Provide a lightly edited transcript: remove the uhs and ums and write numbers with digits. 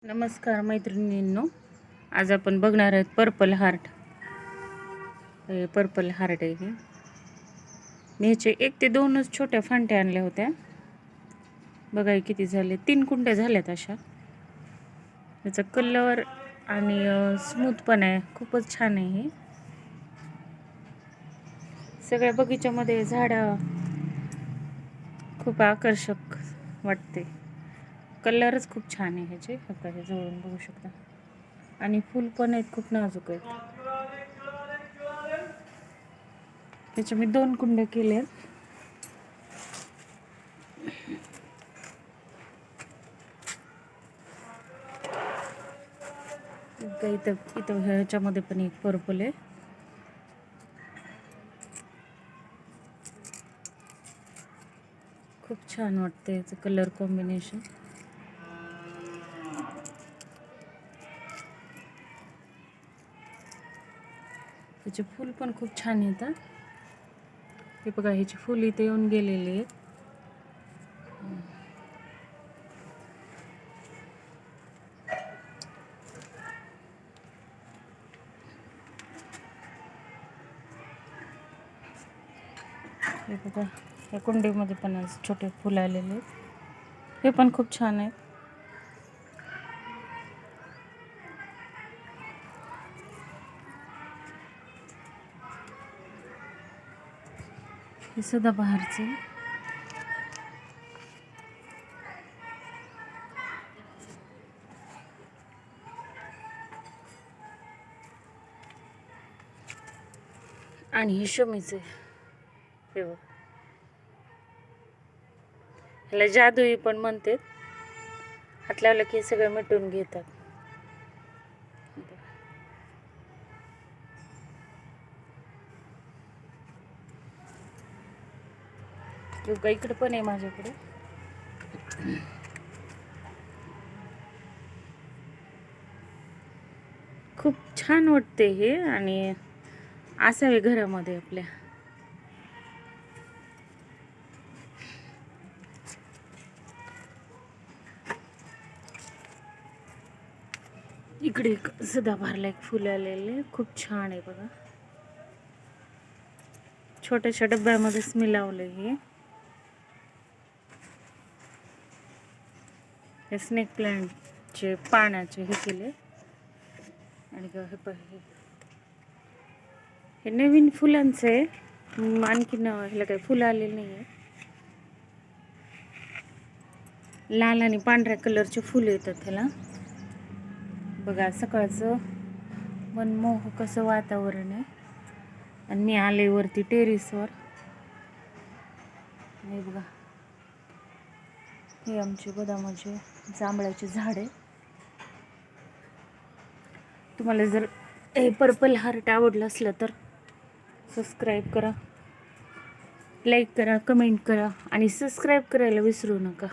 नमस्कार मैत्रिणींनो, आज आपण बघणार आहोत पर्पल हार्ट. हे पर्पल हार्ट आहे. मी ह्याचे 1 ते 2च छोट्या फांट्या आणल्या होत्या. बघा हे किती झाले, 3 कुंड्या झाल्यात अशा. याचा कलर आणि स्मूथ पण आहे, खूपच छान आहे. हे सगळ्या बगीच्यामध्ये झाडं खूप आकर्षक वाटते. कलरच खूप छान आहे ह्याचे. बघा हे जवळून बघू शकता. आणि फूल पण आहेत, खूप नाजूक आहेत. त्याचे मी 2 कुंड्या केल्या. इथं ह्याच्यामध्ये पण एक पर्पल आहे. खूप छान वाटतं याचं कलर कॉम्बिनेशन. त्याचे फूल पण खूप छान येतात. हे बघा, ह्याची फुल इथे येऊन गेलेली आहेत. हे बघा, या कुंडीमध्ये पण आज छोटे फुल आलेले आहेत. हे पण खूप छान आहेत. हे सदाबहारचे. आणि हे शमीचे. हे बघ, ह्याला जादुई पण म्हणतात. हात लावलं की सगळं मिटून घेतात. इकडे पण आहे माझ्याकडे. खूप छान वाटते हे, आणि असावे घरामध्ये आपल्या. इकडे एक सदाबहारला एक फुल आलेले, खूप छान आहे बघा. छोट्याशा डब्यामध्येच मी लावले. हे स्नेक प्लांटचे पाण्याचे हे केले. आणि हे नवीन फुलांचं आहे. आणखीन ह्याला काही फुलं आलेली नाही आहे. लाल आणि पांढऱ्या कलरचे फुलं येतात ह्याला. बघा, सकाळचं मनमोहक असं वातावरण आहे. आणि मी आले वरती टेरेसवर. हे बघा, हे आमचे बदामाचे जांभळाचे झाड आहे. तुम्हाला जर हे पर्पल हार्ट आवडलं असलं तर सबस्क्राईब करा, लाईक करा, कमेंट करा आणि सबस्क्राईब करायला विसरू नका.